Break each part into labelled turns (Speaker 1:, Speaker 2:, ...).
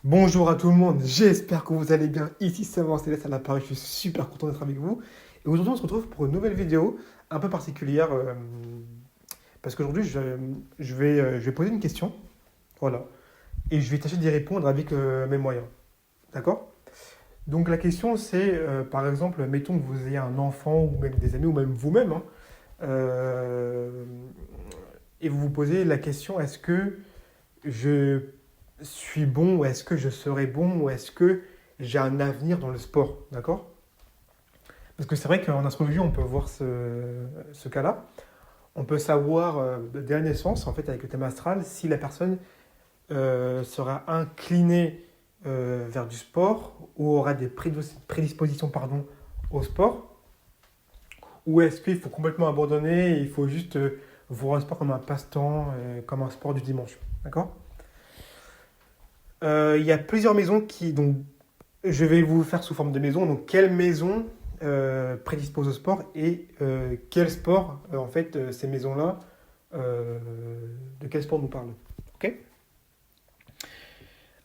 Speaker 1: Bonjour à tout le monde, j'espère que vous allez bien. Ici Savant Céleste à l'appareil, je suis super content d'être avec vous. Et aujourd'hui, on se retrouve pour une nouvelle vidéo un peu particulière parce qu'aujourd'hui, je vais poser une question. Voilà. Et je vais tâcher d'y répondre avec mes moyens. D'accord? Donc, la question, c'est par exemple, mettons que vous ayez un enfant ou même des amis ou même vous-même, hein, euh, et vous vous posez la question est-ce que je suis bon ou est-ce que je serai bon ou est-ce que j'ai un avenir dans le sport, d'accord? Parce que c'est vrai qu'en astrologie, on peut voir ce cas-là. On peut savoir dès la naissance, en fait, avec le thème astral, si la personne sera inclinée vers du sport ou aura des prédispositions pardon, au sport, ou est-ce qu'il faut complètement abandonner et il faut juste voir le sport comme un passe-temps, comme un sport du dimanche, d'accord? Il y a plusieurs maisons qui, donc, je vais vous faire sous forme de maison. Donc, quelle maison prédispose au sport et quel sport, en fait, ces maisons-là, euh, de quel sport nous parlent. Ok.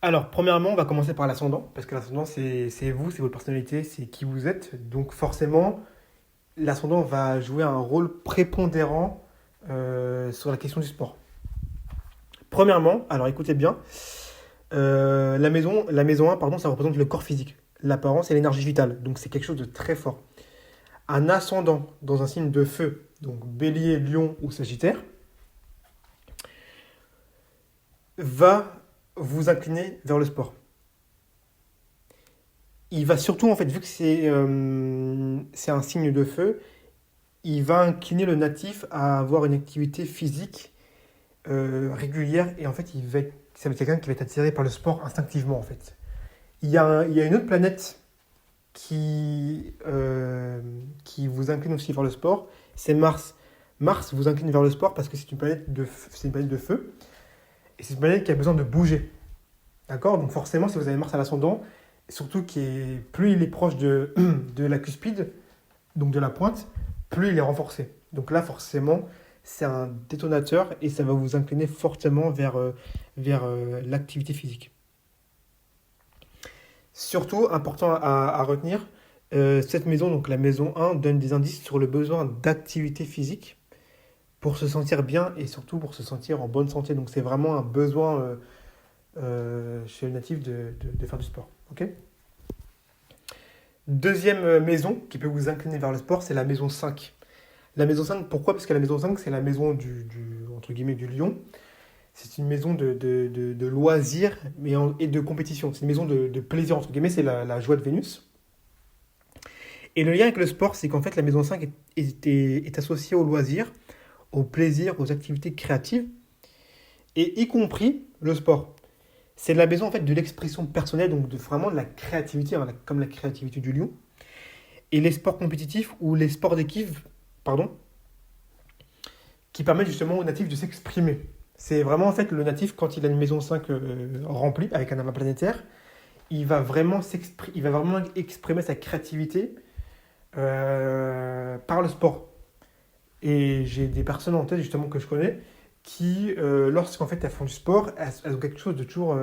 Speaker 1: Alors, premièrement, on va commencer par l'ascendant, parce que l'ascendant, c'est vous, c'est votre personnalité, c'est qui vous êtes. Donc, forcément, l'ascendant va jouer un rôle prépondérant sur la question du sport. Premièrement, alors écoutez bien, la maison 1, pardon, ça représente le corps physique, l'apparence et l'énergie vitale. Donc, c'est quelque chose de très fort. Un ascendant dans un signe de feu, donc bélier, lion ou sagittaire, va vous incliner vers le sport. Il va surtout, en fait, vu que c'est un signe de feu, il va incliner le natif à avoir une activité physique régulière et en fait, ça va être quelqu'un qui va être attiré par le sport instinctivement, en fait. Il y a une autre planète qui vous incline aussi vers le sport, c'est Mars. Mars vous incline vers le sport parce que c'est une planète de feu. Et c'est une planète qui a besoin de bouger. D'accord? Donc forcément, si vous avez Mars à l'ascendant, surtout plus il est proche de la cuspide, donc de la pointe, plus il est renforcé. Donc là, forcément, c'est un détonateur et ça va vous incliner fortement vers l'activité physique. Surtout, important à retenir, cette maison, donc la maison 1, donne des indices sur le besoin d'activité physique pour se sentir bien et surtout pour se sentir en bonne santé. Donc c'est vraiment un besoin chez le natif de faire du sport. Ok. Deuxième maison qui peut vous incliner vers le sport, c'est la maison 5. La maison 5, pourquoi? Parce que la maison 5, c'est la maison entre guillemets, du lion. C'est une maison de loisirs et de compétition. C'est une maison de plaisir, entre guillemets, c'est la joie de Vénus. Et le lien avec le sport, c'est qu'en fait, la maison 5 est associée aux loisirs, au plaisir, aux activités créatives, et y compris le sport. C'est la maison en fait de l'expression personnelle, donc vraiment de la créativité, hein, comme la créativité du lion. Et les sports compétitifs ou les sports d'équipe, pardon, qui permettent justement aux natifs de s'exprimer. C'est vraiment en fait le natif, quand il a une maison 5 remplie avec un amas planétaire, il va vraiment exprimer sa créativité par le sport. Et j'ai des personnes en tête justement que je connais qui, lorsqu'en fait elles font du sport, elles ont quelque chose de toujours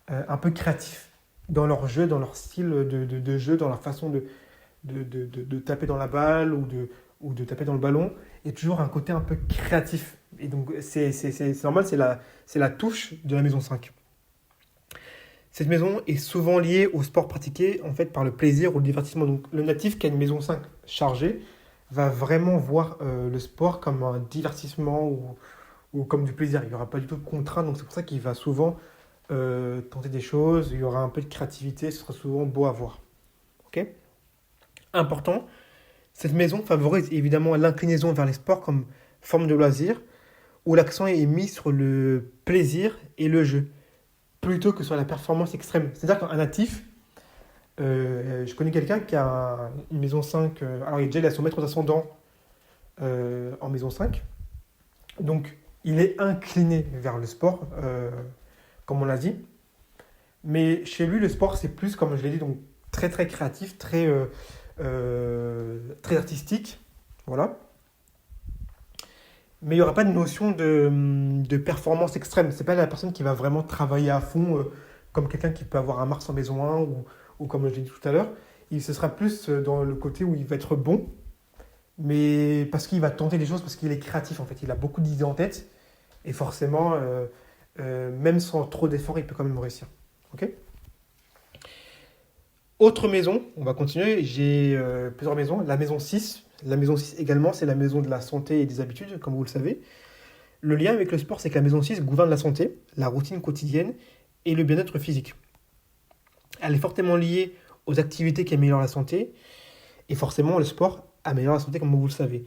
Speaker 1: un peu créatif dans leur jeu, dans leur style de jeu, dans leur façon de taper dans la balle ou de taper dans le ballon. Il y a toujours un côté un peu créatif. Et donc c'est normal, c'est la touche de la maison 5. Cette maison est souvent liée au sport pratiqué en fait par le plaisir ou le divertissement. Donc le natif qui a une maison 5 chargée va vraiment voir le sport comme un divertissement ou comme du plaisir. Il n'y aura pas du tout de contrainte, donc c'est pour ça qu'il va souvent tenter des choses, il y aura un peu de créativité, ce sera souvent beau à voir. Ok. Important, cette maison favorise évidemment l'inclinaison vers les sports comme forme de loisir, où l'accent est mis sur le plaisir et le jeu, plutôt que sur la performance extrême. C'est-à-dire qu'un natif, je connais quelqu'un qui a une maison 5, alors il a son maître ascendant en maison 5, donc il est incliné vers le sport, comme on l'a dit, mais chez lui le sport c'est plus, comme je l'ai dit, donc très très créatif, très artistique, voilà. Mais il n'y aura pas de notion de performance extrême. C'est pas la personne qui va vraiment travailler à fond comme quelqu'un qui peut avoir un Mars en maison 1 ou comme je l'ai dit tout à l'heure. Ce sera plus dans le côté où il va être bon, mais parce qu'il va tenter des choses, parce qu'il est créatif en fait. Il a beaucoup d'idées en tête et forcément, même sans trop d'efforts, il peut quand même réussir. Ok. Autre maison, on va continuer. J'ai plusieurs maisons. La maison 6. La maison 6 également, c'est la maison de la santé et des habitudes, comme vous le savez. Le lien avec le sport, c'est que la maison 6 gouverne la santé, la routine quotidienne et le bien-être physique. Elle est fortement liée aux activités qui améliorent la santé et forcément le sport améliore la santé, comme vous le savez.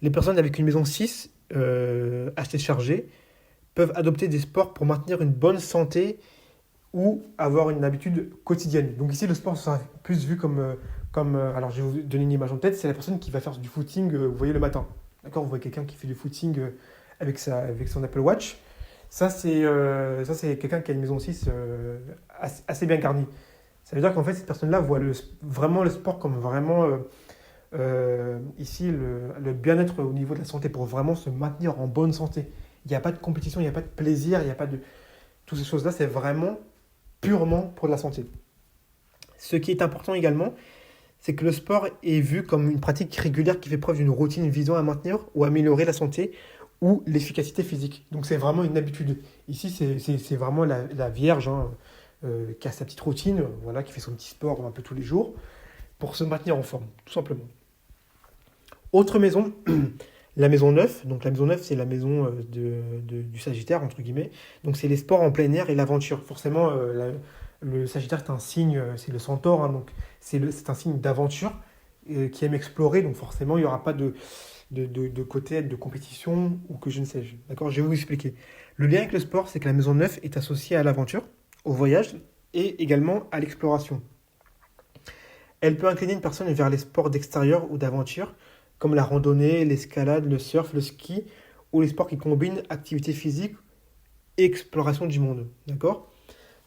Speaker 1: Les personnes avec une maison 6 assez chargée peuvent adopter des sports pour maintenir une bonne santé ou avoir une habitude quotidienne. Donc ici, le sport sera plus vu alors je vais vous donner une image en tête, c'est la personne qui va faire du footing, vous voyez, le matin. D'accord. Vous voyez quelqu'un qui fait du footing avec son Apple Watch. Ça, c'est quelqu'un qui a une maison 6 assez bien garnie. Ça veut dire qu'en fait, cette personne-là voit vraiment le sport comme vraiment, ici, le bien-être au niveau de la santé, pour vraiment se maintenir en bonne santé. Il n'y a pas de compétition, il n'y a pas de plaisir, il n'y a pas de... Toutes ces choses-là, c'est vraiment purement pour la santé. Ce qui est important également, c'est que le sport est vu comme une pratique régulière qui fait preuve d'une routine visant à maintenir ou améliorer la santé ou l'efficacité physique. Donc c'est vraiment une habitude. Ici, c'est vraiment la vierge, hein, qui a sa petite routine, voilà, qui fait son petit sport un peu tous les jours pour se maintenir en forme, tout simplement. Autre maison, la maison 9. Donc la maison 9, c'est la maison du Sagittaire, entre guillemets. Donc c'est les sports en plein air et l'aventure. Forcément, le Sagittaire, c'est un signe, c'est le centaure, hein, donc c'est un signe d'aventure qui aime explorer. Donc forcément, il n'y aura pas de côté de compétition ou que je ne sais. D'accord. Je vais vous expliquer. Le lien avec le sport, c'est que la maison 9 est associée à l'aventure, au voyage et également à l'exploration. Elle peut incliner une personne vers les sports d'extérieur ou d'aventure, comme la randonnée, l'escalade, le surf, le ski, ou les sports qui combinent activité physique et exploration du monde. D'accord.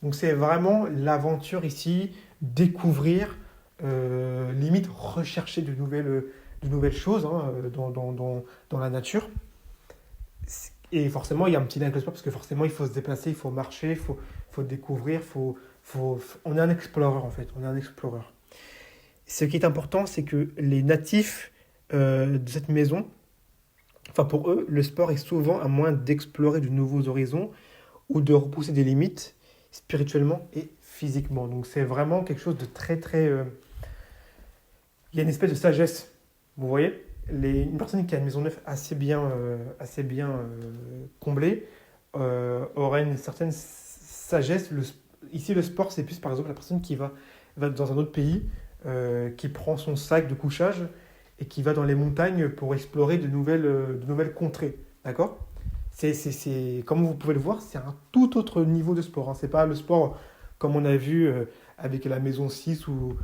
Speaker 1: Donc c'est vraiment l'aventure ici, découvrir, limite rechercher de nouvelles choses, hein, dans la nature. Et forcément, il y a un petit lien avec le sport parce que forcément, il faut se déplacer, il faut marcher, il faut découvrir, on est un explorer en fait, on est un explorer. Ce qui est important, c'est que les natifs de cette maison, enfin pour eux, le sport est souvent un moyen d'explorer de nouveaux horizons ou de repousser des limites spirituellement et physiquement. Donc c'est vraiment quelque chose de très très... Il y a une espèce de sagesse, vous voyez. Une personne qui a une maison neuve assez bien comblée aura une certaine sagesse. Ici, le sport, c'est plus par exemple la personne qui va dans un autre pays, qui prend son sac de couchage et qui va dans les montagnes pour explorer de nouvelles contrées. D'accord. Comme vous pouvez le voir, c'est un tout autre niveau de sport, hein. C'est pas le sport comme on a vu avec la maison 6 ou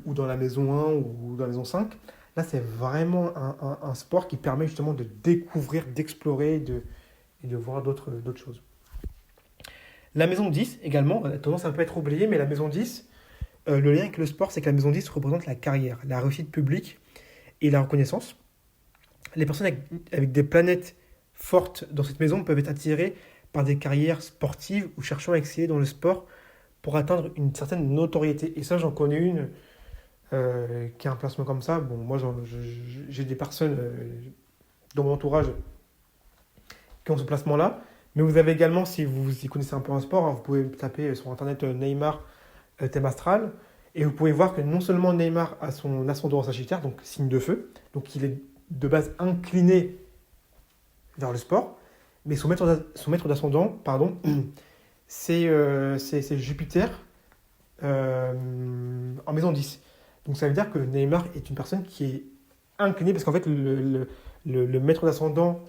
Speaker 1: dans la maison 1 ou dans la maison 5. Là, c'est vraiment un sport qui permet justement de découvrir, d'explorer et de voir d'autres choses. La maison 10 également, a tendance à un peu être oubliée, mais la maison 10, le lien avec le sport, c'est que la maison 10 représente la carrière, la réussite publique et la reconnaissance. Les personnes avec des planètes fortes dans cette maison peuvent être attirées par des carrières sportives ou cherchant à exceller dans le sport pour atteindre une certaine notoriété. Et ça, j'en connais une qui a un placement comme ça. Bon, moi, j'ai des personnes dans mon entourage qui ont ce placement-là. Mais vous avez également, si vous y connaissez un peu en sport, hein, vous pouvez taper sur Internet Neymar thème astral. Et vous pouvez voir que non seulement Neymar a son ascendant en Sagittaire, donc signe de feu, donc il est de base incliné vers le sport, mais son maître d'ascendant, pardon, c'est Jupiter en maison 10. Donc ça veut dire que Neymar est une personne qui est inclinée, parce qu'en fait le maître d'ascendant,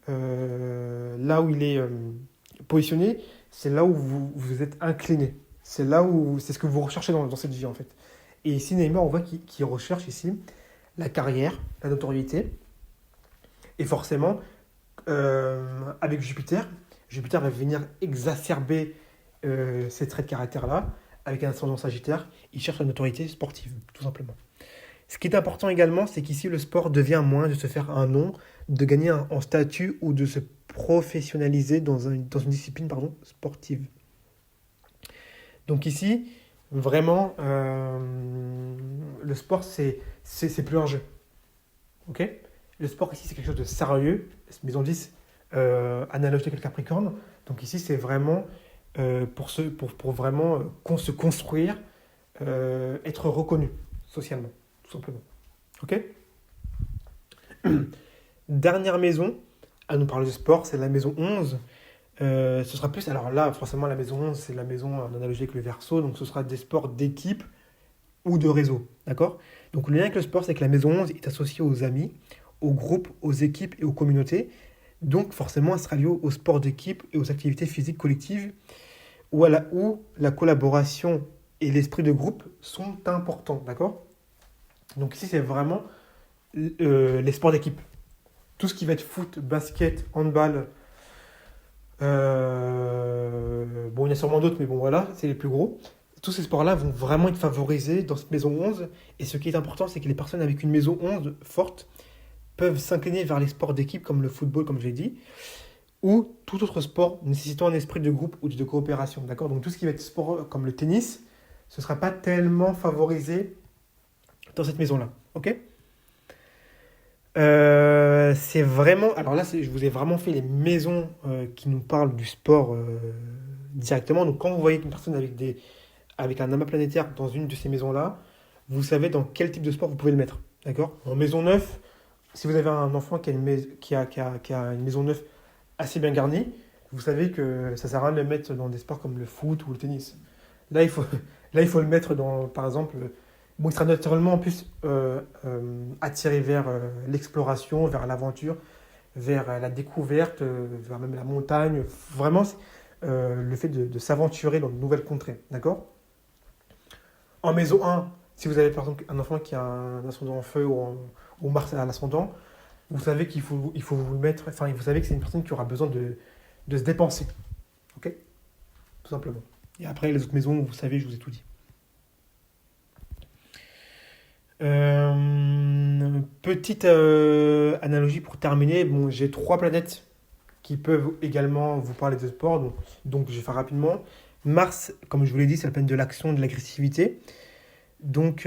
Speaker 1: là où il est positionné, c'est là où vous êtes incliné. C'est ce que vous recherchez dans cette vie en fait. Et ici Neymar, on voit qu'il recherche ici la carrière, la notoriété, et forcément avec Jupiter va venir exacerber ces traits de caractère-là. Avec un ascendant Sagittaire, il cherche la notoriété sportive, tout simplement. Ce qui est important également, c'est qu'ici, le sport devient un moyen de se faire un nom, de gagner en statut ou de se professionnaliser dans une discipline sportive. Donc ici, vraiment, le sport, c'est plus un jeu. Ok? Le sport ici, c'est quelque chose de sérieux. Maison 10, analogie avec le Capricorne. Donc ici, c'est vraiment pour vraiment se construire, être reconnu socialement, tout simplement. Ok? Dernière maison à nous parler de sport, c'est la maison 11. Ce sera plus, alors là, forcément, la maison 11, c'est la maison en analogie avec le Verseau, donc ce sera des sports d'équipe ou de réseau, d'accord? Donc le lien avec le sport, c'est que la maison 11 est associée aux amis, aux groupes, aux équipes et aux communautés. Donc forcément, elle sera liée au sport d'équipe et aux activités physiques collectives où la collaboration et l'esprit de groupe sont importants, d'accord? Donc ici, c'est vraiment les sports d'équipe. Tout ce qui va être foot, basket, handball, bon, il y en a sûrement d'autres, mais bon, voilà, c'est les plus gros. Tous ces sports-là vont vraiment être favorisés dans cette maison 11. Et ce qui est important, c'est que les personnes avec une maison 11 forte peuvent s'incliner vers les sports d'équipe, comme le football, comme je l'ai dit, ou tout autre sport nécessitant un esprit de groupe ou de coopération. D'accord? Donc tout ce qui va être sport comme le tennis, ce ne sera pas tellement favorisé dans cette maison-là. Ok? C'est vraiment. Alors là, je vous ai vraiment fait les maisons qui nous parlent du sport directement. Donc quand vous voyez une personne avec un amas planétaire dans une de ces maisons-là, vous savez dans quel type de sport vous pouvez le mettre. D'accord? En maison 9, si vous avez un enfant qui a une maison 9 assez bien garnie, vous savez que ça sert à rien de le mettre dans des sports comme le foot ou le tennis. Là, il faut, là, il faut le mettre dans, par exemple, bon, il sera naturellement en plus attiré vers l'exploration, vers l'aventure, vers la découverte, vers même la montagne. Vraiment, le fait de s'aventurer dans de nouvelles contrées. D'accord? En maison 1, si vous avez par exemple un enfant qui a un ascendant en feu ou Mars à l'ascendant, vous savez qu'il faut vous le mettre, enfin, vous savez que c'est une personne qui aura besoin de se dépenser. Ok? Tout simplement. Et après, les autres maisons, vous savez, je vous ai tout dit. Petite analogie pour terminer. Bon, j'ai trois planètes qui peuvent également vous parler de sport, donc je vais faire rapidement. Mars, comme je vous l'ai dit, c'est la planète de l'action, de l'agressivité. Donc,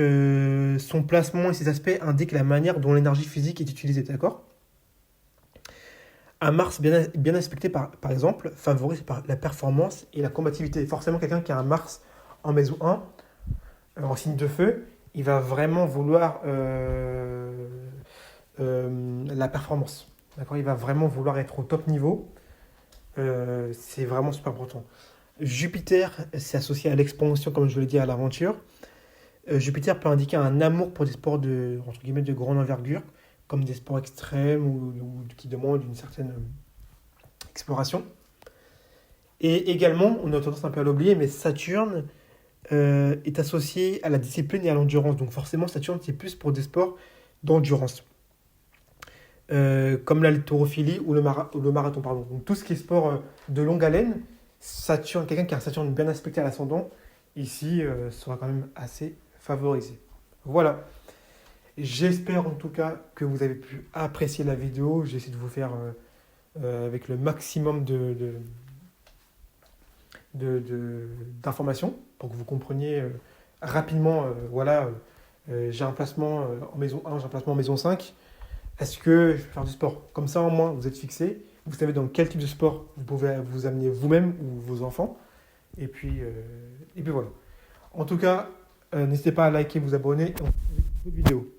Speaker 1: son placement et ses aspects indiquent la manière dont l'énergie physique est utilisée, d'accord? Un Mars bien aspecté, par exemple, favorise la performance et la combativité. Forcément, quelqu'un qui a un Mars en maison 1, en signe de feu, il va vraiment vouloir la performance. D'accord? Il va vraiment vouloir être au top niveau. C'est vraiment super important. Jupiter, c'est associé à l'expansion, comme je vous l'ai dit, à l'aventure. Jupiter peut indiquer un amour pour des sports entre guillemets, de grande envergure, comme des sports extrêmes ou qui demandent une certaine exploration. Et également, on a tendance un peu à l'oublier, mais Saturne est associé à la discipline et à l'endurance. Donc forcément, Saturne, c'est plus pour des sports d'endurance. Comme l'haltérophilie ou le marathon. Pardon. Donc tout ce qui est sport de longue haleine, Saturne, quelqu'un qui a un Saturne bien aspecté à l'ascendant, ici, sera quand même assez favorisé. Voilà. J'espère en tout cas que vous avez pu apprécier la vidéo. J'ai essayé de vous faire avec le maximum d'informations pour que vous compreniez rapidement, voilà, j'ai un placement en maison 1, j'ai un placement en maison 5. Est-ce que je vais faire du sport? Comme ça, au moins, vous êtes fixé. Vous savez dans quel type de sport vous pouvez vous amener vous-même ou vos enfants. Et puis voilà. En tout cas, n'hésitez pas à liker, vous abonner. Et on se retrouve pour une vidéo.